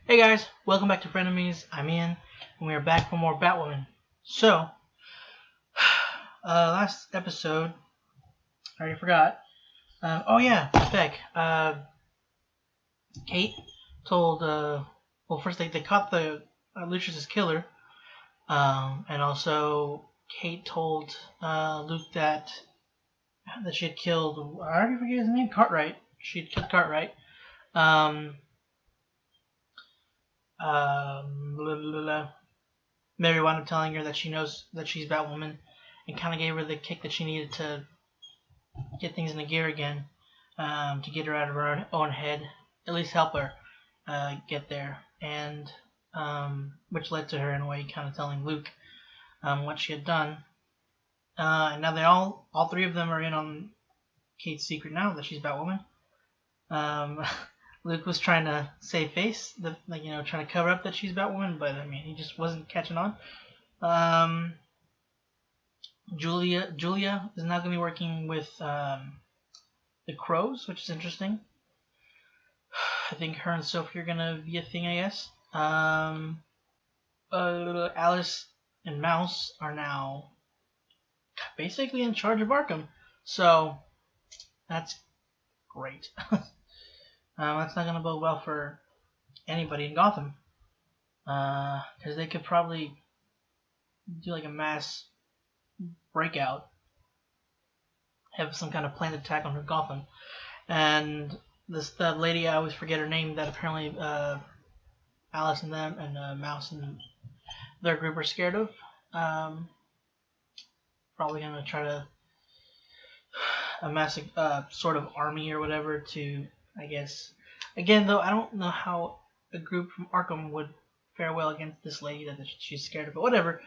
Hey guys, welcome back to Frenemies. I'm Ian, and we are back for more Batwoman. So, last episode, I already forgot. Oh yeah, Beck. Kate told, well first they caught the Lucius's killer, and also Kate told Luke that she had killed, I already forget his name, Cartwright. She had killed Cartwright. Blah, blah, blah. Mary wound up telling her that she knows that she's Batwoman, and kind of gave her the kick that she needed to get things into gear again, to get her out of her own head, at least help her get there, and which led to her in a way kind of telling Luke what she had done. And now they all three of them are in on Kate's secret now that she's Batwoman. Luke was trying to save face, trying to cover up that she's Batwoman, but I mean, he just wasn't catching on. Julia is now going to be working with the Crows, which is interesting. I think her and Sophie are going to be a thing, I guess. Alice and Mouse are now basically in charge of Arkham, so that's great. That's not going to bode well for anybody in Gotham, because they could probably do like a mass breakout, have some kind of planned attack on Gotham, and the lady, I always forget her name, that apparently Alice and them and Mouse and their group are scared of, probably going to try to amass a sort of army or whatever to, I guess. Again, though, I don't know how a group from Arkham would fare well against this lady that she's scared of, but whatever.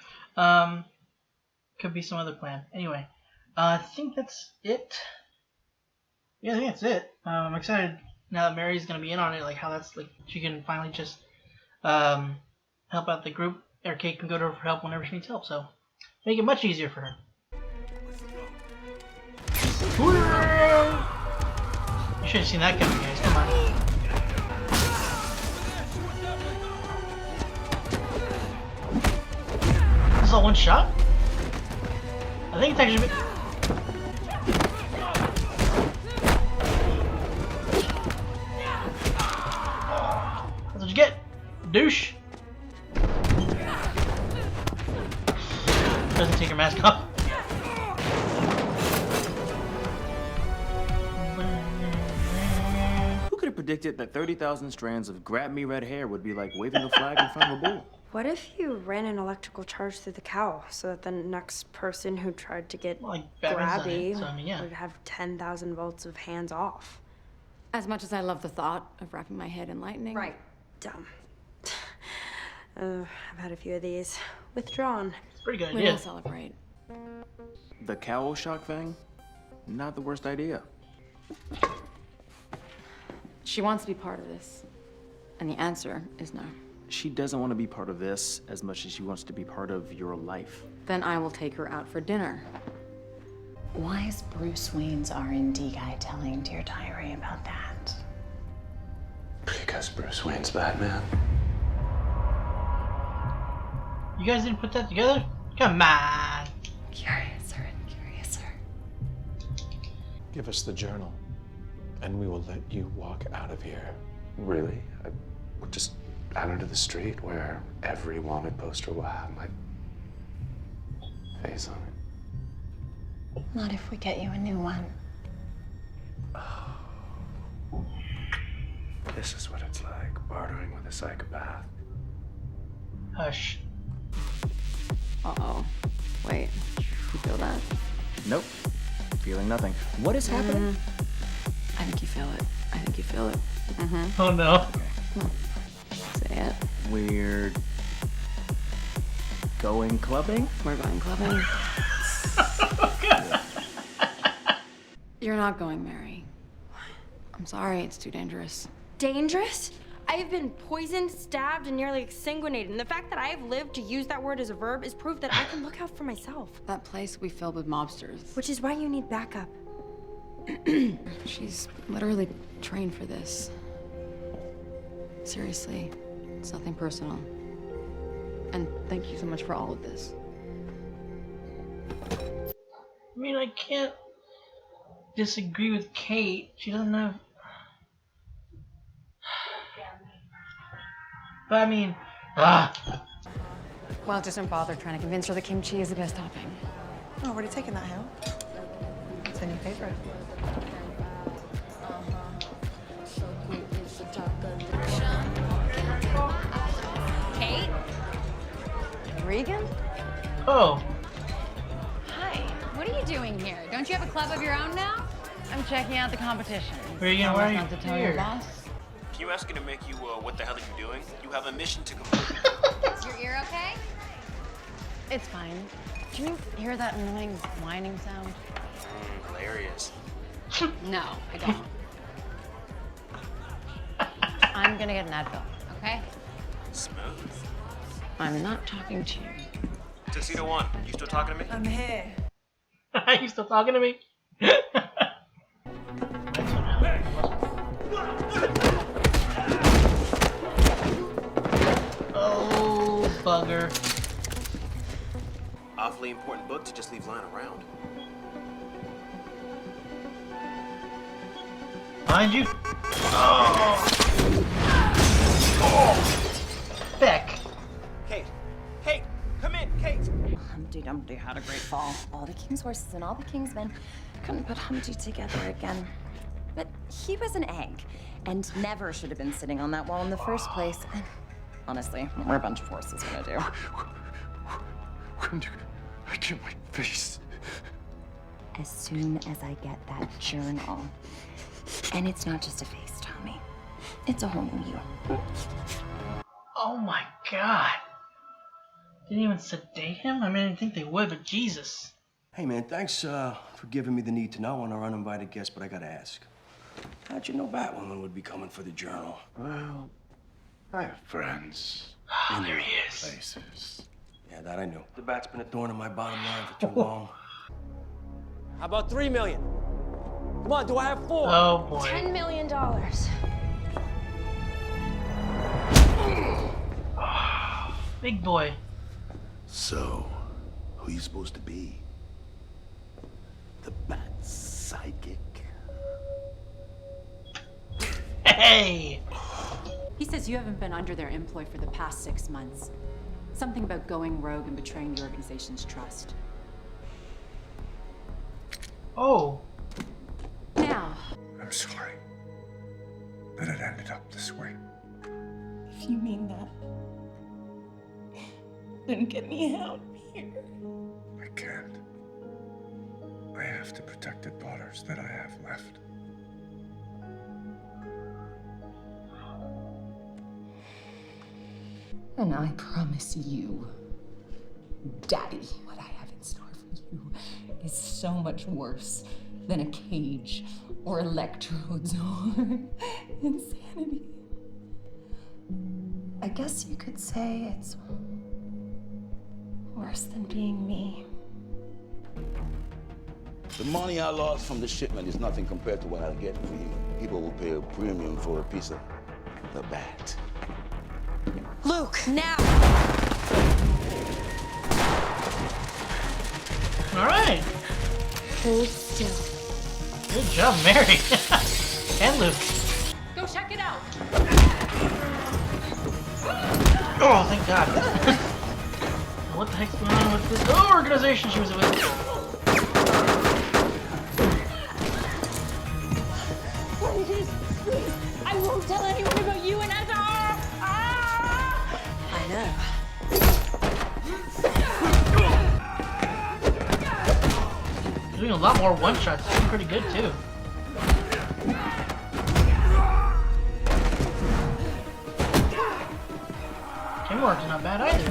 Could be some other plan. Anyway, I think that's it. Yeah, I think that's it. I'm excited now that Mary's gonna be in on it, like how that's like she can finally just help out the group, or Kate can go to her for help whenever she needs help, so make it much easier for her. You should have seen that coming, guys. Come on. This is all one shot? I think it's actually... That's what you get, douche. Doesn't take her mask off. Predicted that 30,000 strands of grab-me red hair would be like waving a flag in front of a bull. What if you ran an electrical charge through the cowl so that the next person who tried to get grabby would have 10,000 volts of hands off? As much as I love the thought of wrapping my head in lightning. Right. Dumb. I've had a few of these. Withdrawn. It's a pretty good We idea. will celebrate. The cowl shock thing? Not the worst idea. She wants to be part of this. And the answer is no. She doesn't want to be part of this as much as she wants to be part of your life. Then I will take her out for dinner. Why is Bruce Wayne's R&D guy telling Dear Diary about that? Because Bruce Wayne's Batman. You guys didn't put that together? Come on. Curiouser and curiouser. Give us the journal, and we will let you walk out of here. Really? I would just out into the street where every wanted poster will have my face on it. Not if we get you a new one. This is what it's like, bartering with a psychopath. Hush. Uh-oh. Wait. You feel that? Nope. Feeling nothing. What is happening? I think you feel it. I think you feel it. Oh no. Say it. We're going clubbing? We're going clubbing. You're not going, Mary. I'm sorry, it's too dangerous. Dangerous? I have been poisoned, stabbed, and nearly exsanguinated. And the fact that I have lived to use that word as a verb is proof that I can look out for myself. That place we filled with mobsters. Which is why you need backup. She's literally trained for this. Seriously. It's nothing personal. And thank you so much for all of this. I mean, I can't disagree with Kate. She doesn't have... But I mean... Well, just don't bother trying to convince her that kimchi is the best topping. Oh, where are you taking that, Hal? It's a new favorite. Kate? Reegen? Oh. Hi. What are you doing here? Don't you have a club of your own now? I'm checking out the competition. Reegen, why are you to tell here? your boss? Can you ask her to make you, what the hell are you doing? You have a mission to complete. Is your ear okay? It's fine. Do you hear that annoying whining sound? Hilarious. No, I don't. I'm gonna get an Advil, okay? Smooth. I'm not talking to you. Tuxedo 1, you still talking to me? I'm here. Are you still talking to me? Oh, bugger. Awfully important book to just leave lying around. Behind you. Oh. Beck. Kate! Kate! Come in, Kate! Humpty Dumpty had a great fall. All the king's horses and all the king's men couldn't put Humpty together again. But he was an egg, and never should have been sitting on that wall in the first place. And honestly, what were a bunch of horses gonna do? When do I get my face? As soon as I get that journal. And it's not just a face, Tommy. It's a whole new you. Oh my god. Didn't even sedate him? I mean, I didn't think they would, but Jesus. Hey man, thanks for giving me the need to know on our uninvited guest, but I gotta ask. How'd you know Batwoman would be coming for the journal? Well, I have friends. Oh, there he is. Places. Yeah, that I knew. The bat's been a thorn in my bottom line for too long. How about 3 million? Come on, do I have 4? Oh boy. $10 million. Big boy. So, who are you supposed to be? The Bat's sidekick? Hey! He says you haven't been under their employ for the past 6 months. Something about going rogue and betraying the organization's trust. Oh. Now. I'm sorry that it ended up this way. If you mean that, then get me out here. I can't. I have to protect the daughters that I have left. And I promise you, Daddy, what I have in store for you is so much worse than a cage or electrodes or insanity. I guess you could say it's worse than being me. The money I lost from the shipment is nothing compared to what I'll get for you. People will pay a premium for a piece of the Bat. Luke, now! Alright. Hold still. Good job, Mary. And Luke. Go check it out. Oh, thank God. What the heck's going on with this organization she was with? Please, please. I won't tell anyone about you and Ezra. I know. Doing a lot more one-shots. Doing pretty good, too. Teamwork's not bad either.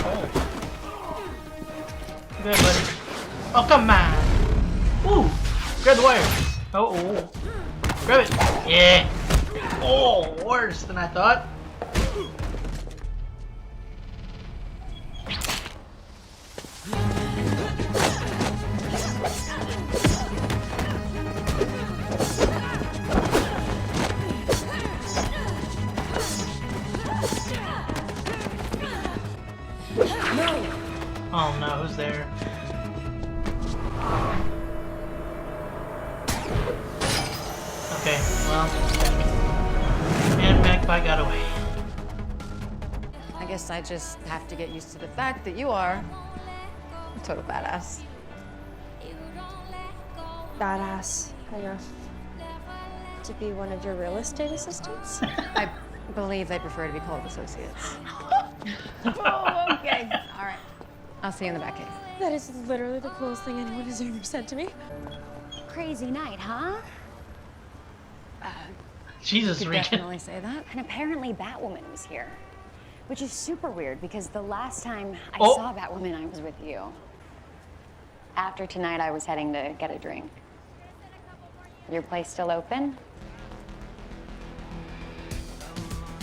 Oh. Good, buddy. Oh, come on. Ooh. Grab the wire. Oh. Grab it. Yeah. Oh, worse than I thought. Oh no, who's there? Okay, well, and Magpie got away. I guess I just have to get used to the fact that you are a total badass. Badass enough to be one of your real estate assistants? I believe they prefer to be called associates. Oh, okay. All right. I'll see you in the back cave. That is literally the coolest thing anyone has ever said to me. Crazy night, huh? Jesus, you could Reegen. definitely say that. And apparently Batwoman was here, which is super weird because the last time I Oh. saw Batwoman, I was with you. After tonight, I was heading to get a drink. Your place still open?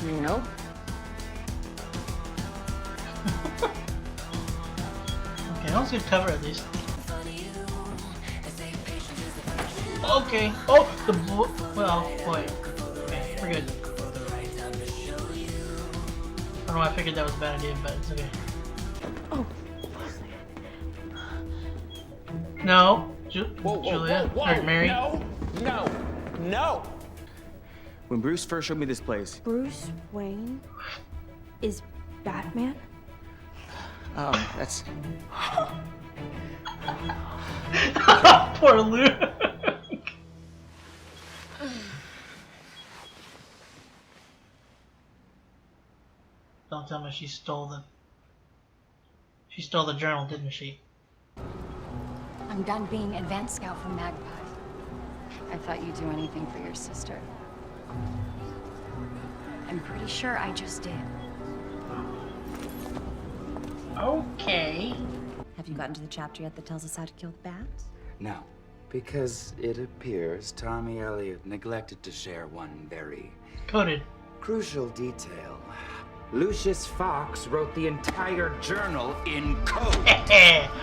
Nope. Okay, let's get cover at least. Okay. Oh, the well, boy. Okay, we're good. I don't know why I figured that was a bad idea, but it's okay. Oh. No, Whoa, Julia whoa, or whoa. Mary. No. When Bruce first showed me this place, Bruce Wayne is Batman? that's... Poor Luke. Don't tell me she stole the journal, didn't she? I'm done being advanced scout for Magpie. I thought you'd do anything for your sister. I'm pretty sure I just did. Okay. Have you gotten to the chapter yet that tells us how to kill the bats? No, because it appears Tommy Elliot neglected to share one very coded crucial detail. Lucius Fox wrote the entire journal in code.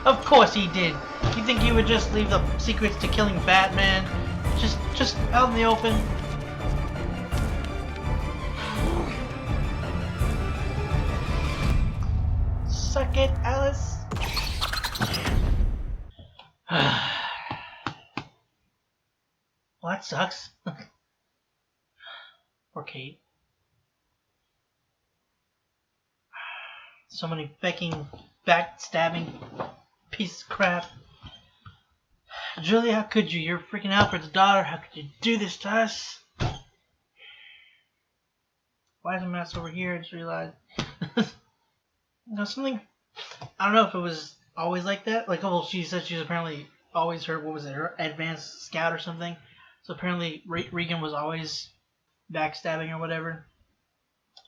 Of course he did. You think he would just leave the secrets to killing Batman just out in the open? Suck it, Alice. Well, that sucks. Poor Kate. So many fucking backstabbing piece of crap. Julia, how could you? You're freaking Alfred's daughter. How could you do this to us? Why is the mouse over here? I just realized. Something. I don't know if it was always like that. Like, oh, well, she said she's apparently always her. What was it? Her advanced scout or something. So apparently Reegen was always backstabbing or whatever.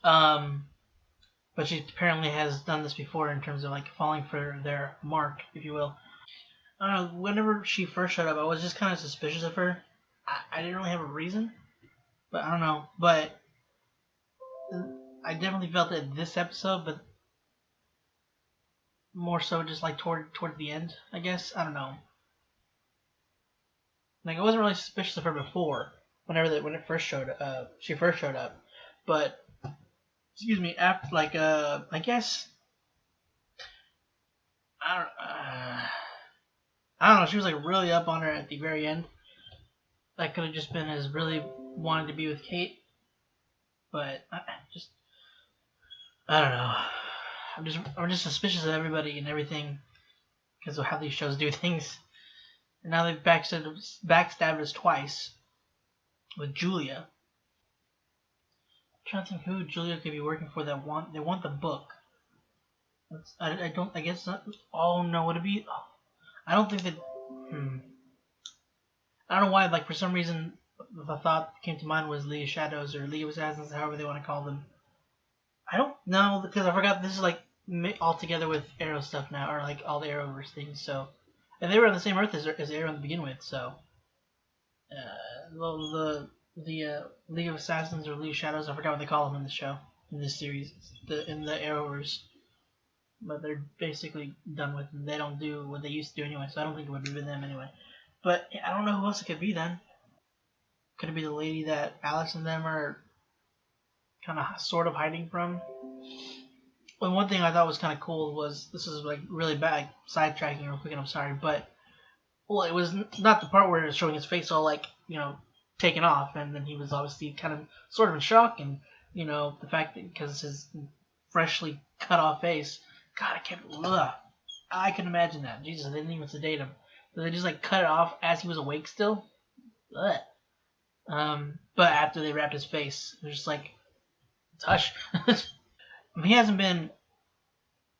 But she apparently has done this before in terms of like falling for their mark, if you will. I don't know. Whenever she first showed up, I was just kind of suspicious of her. I didn't really have a reason, but I don't know. But I definitely felt it this episode, but more so just like toward the end, I guess. I don't know. Like I wasn't really suspicious of her before, when it first showed she first showed up, but excuse me, after like I guess I don't know. She was like really up on her at the very end. That could have just been as really wanting to be with Kate, but I don't know. I'm just suspicious of everybody and everything because of how these shows do things. And now they've backstabbed us twice with Julia. I'm trying to think who Julia could be working for that they want the book. I guess not. Oh no, would it be? Oh, I don't think that. I don't know why. Like for some reason, the thought that came to mind was League of Shadows or League of Assassins, however they want to call them. I don't know because I forgot this is like all together with Arrow stuff now, or like all the Arrowverse things. So, and they were on the same Earth as Arrow to begin with. So, the League of Assassins or League of Shadows, I forgot what they call them in the show, in this series, in the Arrowverse. But they're basically done with them. They don't do what they used to do anyway, so I don't think it would have been them anyway. But I don't know who else it could be then. Could it be the lady that Alice and them are kind of sort of hiding from? Well, one thing I thought was kind of cool was, this is like really bad sidetracking real quick, and I'm sorry, but well, it was not the part where it was showing his face all like, you know, taken off, and then he was obviously kind of sort of in shock, and you know, the fact that because his freshly cut off face, God, I can't. Ugh, I can imagine that. Jesus, they didn't even sedate him. They just like cut it off as he was awake still. Ugh. But after they wrapped his face, they're just like, hush. He hasn't been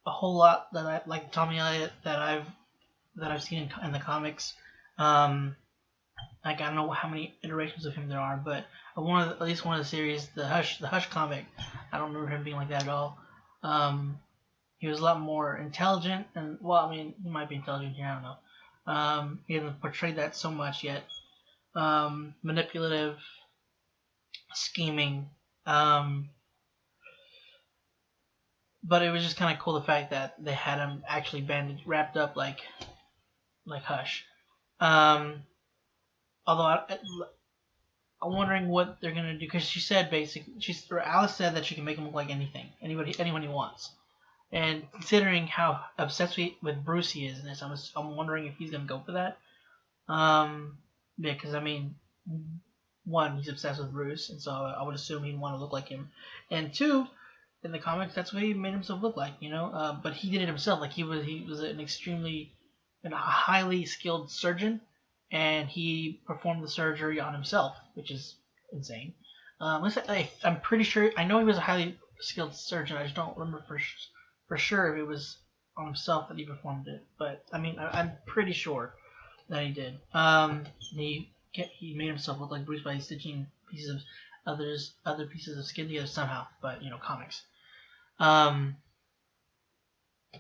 a whole lot that I like Tommy Elliott that I've seen in the comics. Like I don't know how many iterations of him there are, but at least one of the series, the Hush comic, I don't remember him being like that at all. He was a lot more intelligent, and well, I mean, he might be intelligent here, I don't know. He hasn't portrayed that so much yet. Manipulative, scheming. But it was just kind of cool the fact that they had him actually wrapped up like Hush. Although I'm wondering what they're gonna do, because she said Alice said that she can make him look like anyone he wants. And considering how obsessed with Bruce he is in this, I'm wondering if he's gonna go for that. Because I mean, one, he's obsessed with Bruce, and so I would assume he'd want to look like him. And two, in the comics, that's what he made himself look like, you know. But he did it himself. Like he was a highly skilled surgeon, and he performed the surgery on himself, which is insane. I'm pretty sure, I know he was a highly skilled surgeon. I just don't remember for sure if it was on himself that he performed it. But I mean, I'm pretty sure that he did. He made himself look like Bruce by stitching pieces of other pieces of skin together somehow. But you know, comics.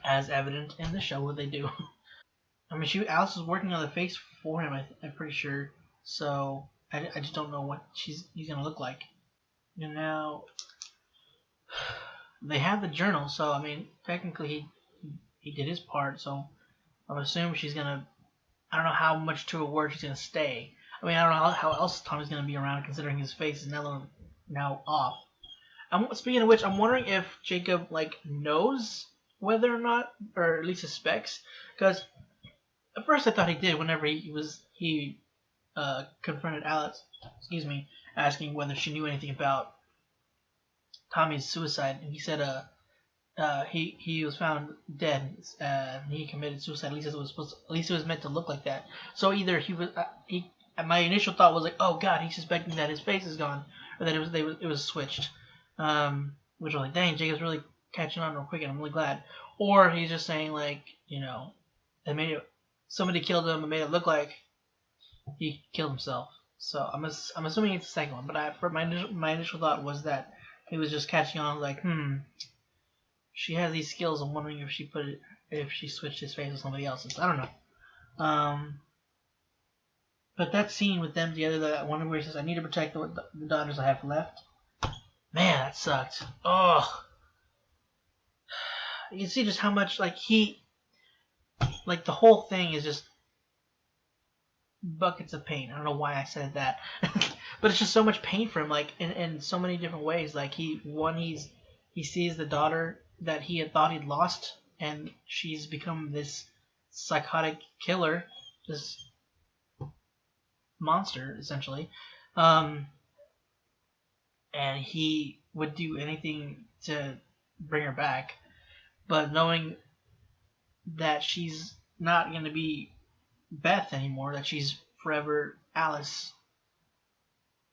As evident in the show, what they do. I mean, Alice was working on the face for him. I'm pretty sure. So I just don't know what he's gonna look like. And now they have the journal, so I mean, technically he did his part. So I would assume she's gonna. I don't know how much to a word she's gonna stay. I mean, I don't know how else Tommy's gonna be around, considering his face is now off. Speaking of which, I'm wondering if Jacob like knows whether or not, or at least suspects, because at first I thought he did whenever he confronted Alice, asking whether she knew anything about Tommy's suicide, and he said he was found dead, and he committed suicide. At least it was meant to look like that. So either my initial thought was like, oh God, he's suspecting that his face is gone, or that it was switched. Which was like, dang, Jacob's really catching on real quick, and I'm really glad. Or he's just saying like, you know, somebody killed him and made it look like he killed himself. So I'm assuming it's the second one. But my initial thought was that he was just catching on, like, she has these skills. I'm wondering if she switched his face with somebody else's. I don't know. But that scene with them together, that one where he says, "I need to protect the daughters I have left." Man, that sucked. Oh, you can see just how much like the whole thing is just buckets of pain. I don't know why I said that, but it's just so much pain for him, like in so many different ways. Like he sees the daughter that he had thought he'd lost, and she's become this psychotic killer, this monster essentially, and he would do anything to bring her back, but knowing that she's not going to be Beth anymore, that she's forever Alice,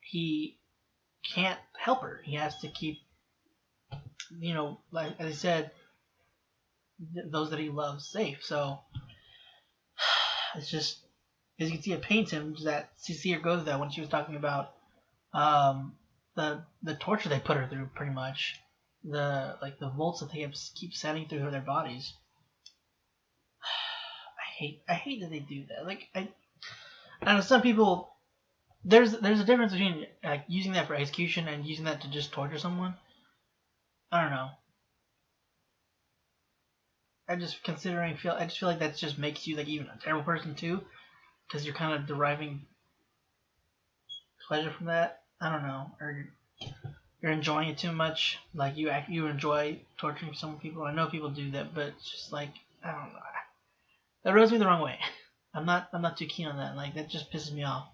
he can't help her. He has to keep, you know, like as I said, those that he loves safe. So it's just, as you can see, it pains him that to see her go through that when she was talking about the torture they put her through, pretty much the volts that they keep sending through their bodies. I hate that they do that. Like I know some people, there's a difference between like using that for execution and using that to just torture someone. I don't know. I just feel like that just makes you like even a terrible person too, because you're kind of deriving pleasure from that. I don't know, or you're enjoying it too much. Like you enjoy torturing some people. I know people do that, but it's just like I don't know. That rubs me the wrong way. I'm not too keen on that. Like that just pisses me off.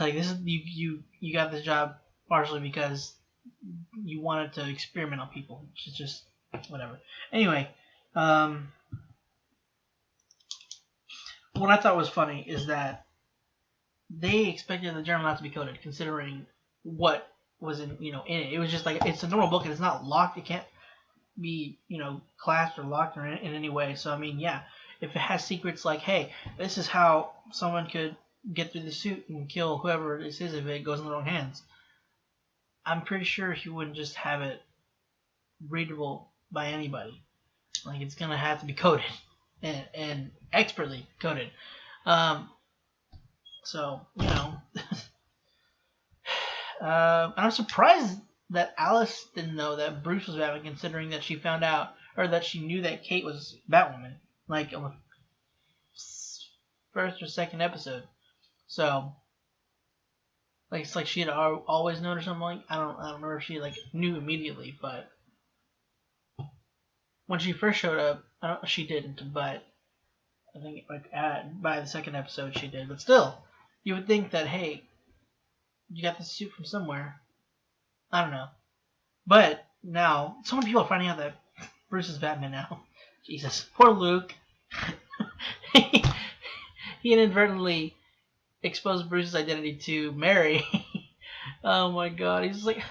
Like this is you got this job partially because you wanted to experiment on people, which is just whatever. Anyway, what I thought was funny is that they expected the journal not to be coded, considering what was in in it. It was just like it's a normal book and it's not locked. It can't be clasped or locked or in any way. So I mean, yeah, if it has secrets like, hey, this is how someone could get through the suit and kill whoever this is if it goes in the wrong hands, I'm pretty sure he wouldn't just have it readable by anybody. Like it's gonna have to be coded and expertly coded. So I'm surprised that Alice didn't know that Bruce was Batman, considering that she found out or that she knew that Kate was Batwoman, like on the first or second episode. So, like it's like she had always known or something. Like I don't remember if she like knew immediately, but when she first showed up, she didn't. But I think like by the second episode she did. But still, you would think that hey, you got this suit from somewhere. I don't know. But now, so many people are finding out that Bruce is Batman now. Jesus, poor Luke. He inadvertently exposed Bruce's identity to Mary. Oh my God, he's just like,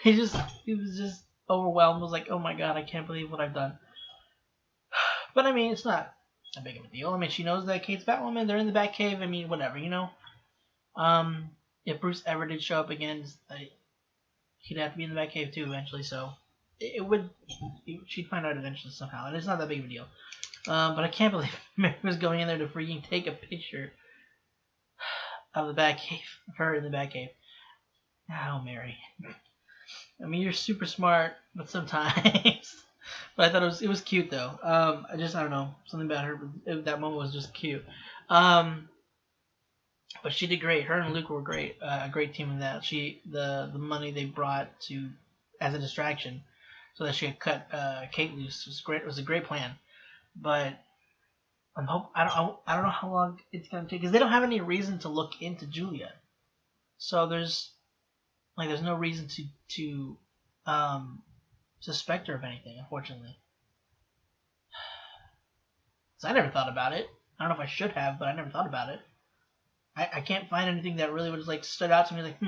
he was just overwhelmed. Was like, oh my God, I can't believe what I've done. But I mean, it's not that big of a deal. I mean, she knows that Kate's Batwoman. They're in the Batcave. I mean, whatever, If Bruce ever did show up again, he'd have to be in the Batcave too eventually. So she'd find out eventually somehow, and it's not that big of a deal. But I can't believe Mary was going in there to freaking take a picture of the Batcave, of her in the Batcave. Oh, Mary. I mean, you're super smart, but sometimes. But I thought it was cute though. I don't know, something about her. That moment was just cute. But she did great. Her and Luke were great. A great team in that. The money they brought as a distraction, so that she could cut Kate loose was great. It was a great plan. But I don't know how long it's gonna take because they don't have any reason to look into Julia. So there's no reason to suspect her of anything, unfortunately. So I never thought about it. I don't know if I should have, but I never thought about it. I can't find anything that really would stood out to me like,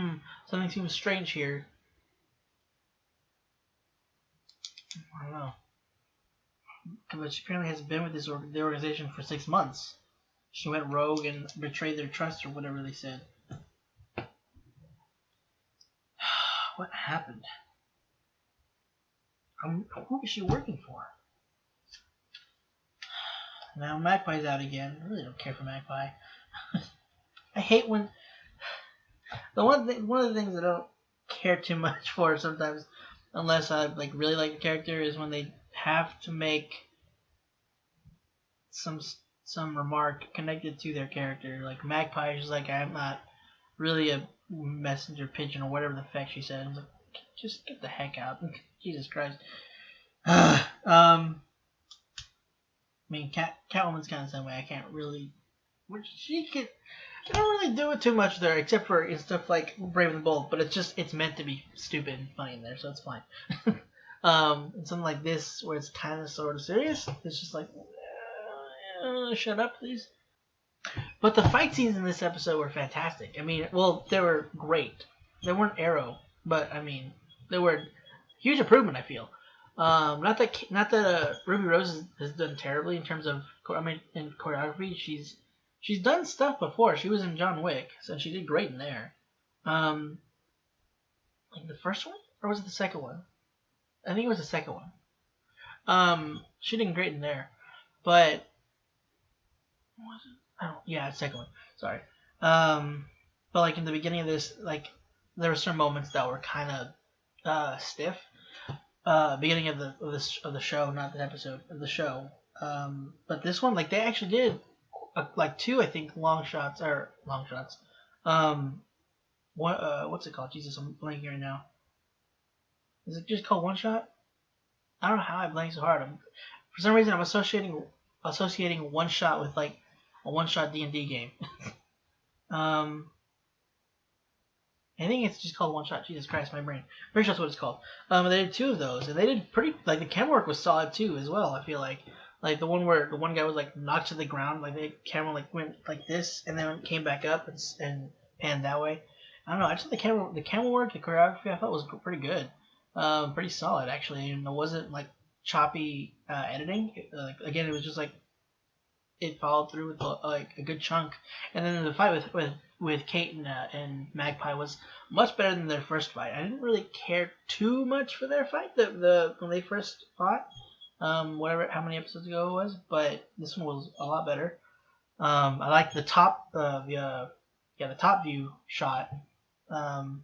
something seems strange here. I don't know. But she apparently has been with the organization for 6 months. She went rogue and betrayed their trust or whatever they said. What happened? Who is she working for? Now Magpie's out again. I really don't care for Magpie. I hate when one of the things I don't care too much for sometimes, unless I really like the character, is when they have to make some remark connected to their character. Like Magpie is just like, I'm not really a messenger pigeon or whatever the fuck she said. I was like, just get the heck out. Jesus Christ. I mean, Catwoman's kind of the same way. I can't really. I don't really do it too much there, except for in stuff like Brave and the Bold. But it's meant to be stupid and funny in there, so it's fine. And something like this, where it's kind of sort of serious, it's just like, shut up, please. But the fight scenes in this episode were fantastic. I mean, well, they were great. They weren't Arrow, but I mean, they were huge improvement. I feel. Not that Ruby Rose has done terribly in terms of in choreography. She's done stuff before. She was in John Wick, so she did great in there. Like the first one, or was it the second one? I think it was the second one. She did great in there, but was it? Yeah, second one. Sorry. But like in the beginning of this, like there were some moments that were kind of stiff. Beginning of the show, not the episode of the show. But this one, like they actually did like two, I think, long shots. what's it called? Jesus, I'm blanking right now. Is it just called One Shot? I don't know how I blank so hard. For some reason, I'm associating One Shot with like a one-shot D&D game. I think it's just called One Shot. Jesus Christ, my brain. Pretty sure that's what it's called. They did 2 of those, and they did pretty. Like the camera work was solid too, as well. I feel like the one where the one guy was like knocked to the ground, like the camera like went like this, and then came back up and panned that way. I don't know. I just thought the camera work, the choreography, I thought was pretty good. Pretty solid actually, and it wasn't like choppy editing. Like again, it was just like it followed through with like a good chunk, and then the fight with Kate and Magpie was much better than their first fight. I didn't really care too much for their fight when they first fought, whatever how many episodes ago it was, but this one was a lot better. I liked the top the top view shot, and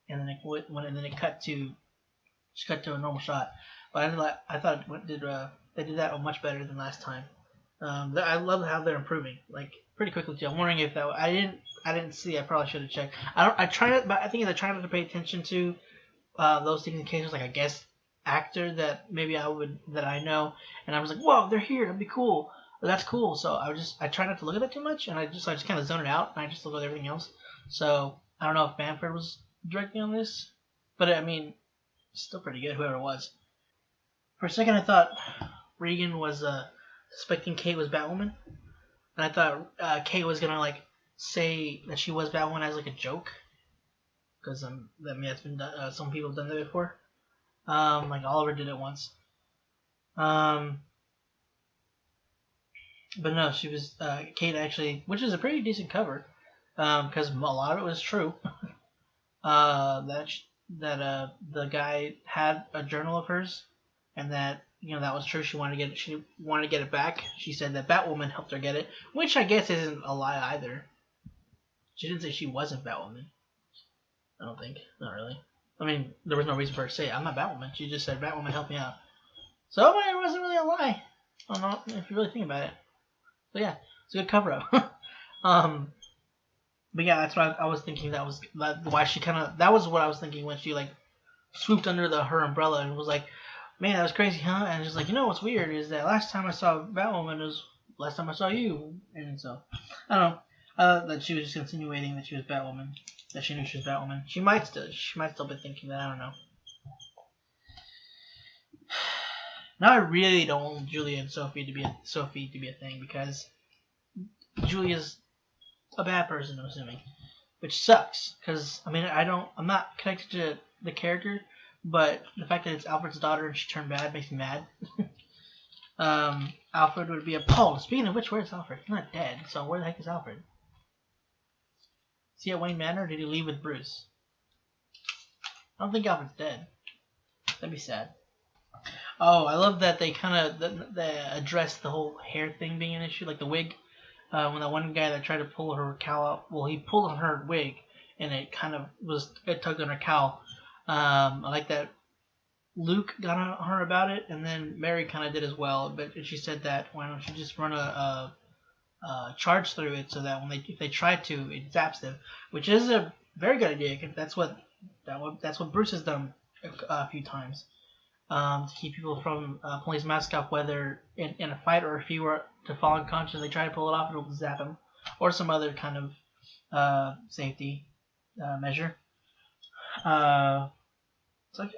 then it cut to a normal shot. But I thought they did that much better than last time. I love how they're improving, like pretty quickly too. I'm wondering if that I didn't see. I probably should have checked. I try not, but I think I try not to pay attention to those things in case there's like a guest actor that maybe I know, and I was like, whoa, they're here. That'd be cool. That's cool. So I try not to look at that too much, and I just kind of zone it out, and I just look at everything else. So I don't know if Manfred was directing on this, but I mean, still pretty good. Whoever it was. For a second, I thought Reegen was suspecting Kate was Batwoman, and I thought Kate was gonna like say that she was Batwoman as like a joke, because that's been done. Some people have done that before. Like Oliver did it once. But no, she was Kate actually, which is a pretty decent cover, because a lot of it was true. That the guy had a journal of hers, and that that was true. She wanted to get it back. She said that Batwoman helped her get it, which I guess isn't a lie either. She didn't say she wasn't Batwoman. I don't think. Not really. I mean, there was no reason for her to say, I'm not Batwoman. She just said, Batwoman, help me out. So, it wasn't really a lie. I don't know if you really think about it. So, yeah, it's a good cover-up. But yeah, that's what I was thinking. That was why she that was what I was thinking when she, like, swooped under her umbrella and was like, man, that was crazy, huh? And just like, what's weird is that last time I saw Batwoman was last time I saw you. And so, I don't know. That she was just insinuating that she was Batwoman. That she knew she was Batwoman. She might still be thinking that. I don't know. Now I really don't want Julia and Sophie to be a thing, because Julia's a bad person, I'm assuming, which sucks. Because I'm not connected to the character, but the fact that it's Alfred's daughter and she turned bad makes me mad. Alfred would be appalled. Speaking of which, where's Alfred? He's not dead, so where the heck is Alfred? Is he at Wayne Manor, or did he leave with Bruce? I don't think Alfred's dead. That'd be sad. Oh, I love that they they addressed the whole hair thing being an issue, like the wig. When that one guy that tried to pull her cowl out, well, he pulled on her wig, and it tugged on her cowl. I like that Luke got on her about it, and then Mary kind of did as well. But she said that why don't you just run a charge through it so that if they try to, it zaps them, which is a very good idea. That's what Bruce has done a few times to keep people from pulling his mask off, whether in a fight or if he were to fall unconscious, they try to pull it off, it'll zap him, or some other kind of safety measure. So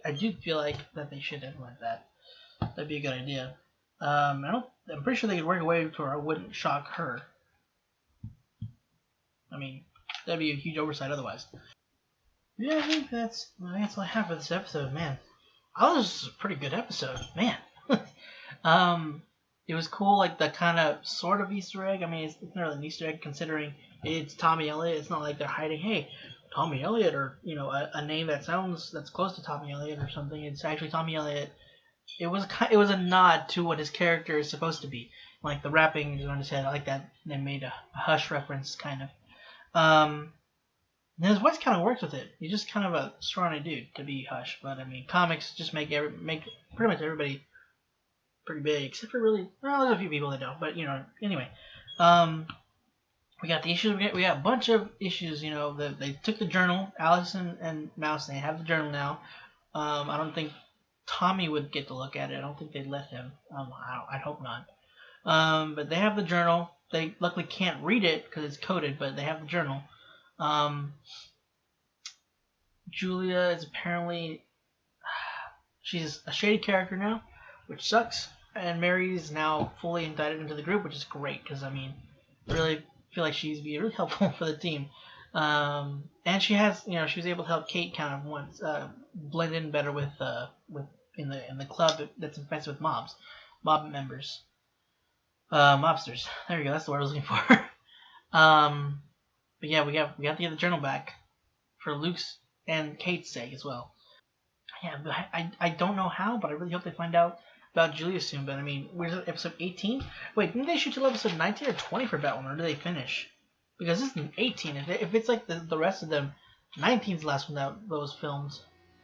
I do feel like that they should implement that. That'd be a good idea. I'm pretty sure they could work a way to where it wouldn't shock her. I mean, that'd be a huge oversight otherwise. Yeah, I think that's all I have for this episode, man. Oh, this is a pretty good episode, man. It was cool, like the kind of sort of Easter egg. I mean, it's not really an Easter egg considering it's Tommy Elliott. It's not like they're hiding, hey, Tommy Elliott, or a name that's close to Tommy Elliott or something. It's actually Tommy Elliott. It was a nod to what his character is supposed to be, like the rapping on his head. I like that they made a Hush reference, kind of. And his voice kind of works with it. He's just kind of a scrawny dude to be Hush, but I mean, comics just make pretty much everybody pretty big, except for there's a few people that don't. But anyway, I we got the issues. We got a bunch of issues. You know, they took the journal. Alice and Mouse, they have the journal now. I don't think Tommy would get to look at it. I don't think they'd let him. I'd hope not. But they have the journal. They luckily can't read it because it's coded, but they have the journal. Julia is apparently... she's a shady character now, which sucks. And Mary's now fully indicted into the group, which is great, because, I mean, really feel like she's be really helpful for the team. And she has, you know, she was able to help Kate kind of once blend in better with in the club that's infested with mob members, mobsters. There you go. That's the word I was looking for. But yeah, we got to get the journal back for Luke's and Kate's sake as well. Yeah, but I don't know how, but I really hope they find out about Julia soon. But I mean, where's episode 18? Wait, didn't they shoot till episode 19 or 20 for Batwoman, or did they finish? Because this is 18. If it's like the rest of them, 19 is the last one that was filmed.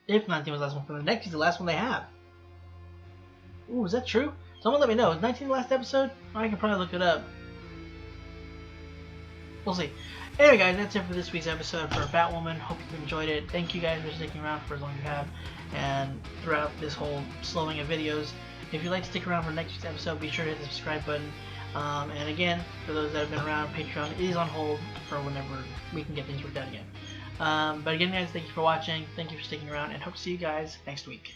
If 19 was the last one filmed, 19 is the last one they have. Ooh, is that true? Someone let me know. Is 19 the last episode? I can probably look it up. We'll see. Anyway, guys, that's it for this week's episode for Batwoman. Hope you enjoyed it. Thank you guys for sticking around for as long as you have, and throughout this whole slowing of videos. If you'd like to stick around for next week's episode, be sure to hit the subscribe button. And again, for those that have been around, Patreon is on hold for whenever we can get things worked out again. But again, guys, thank you for watching. Thank you for sticking around, and hope to see you guys next week.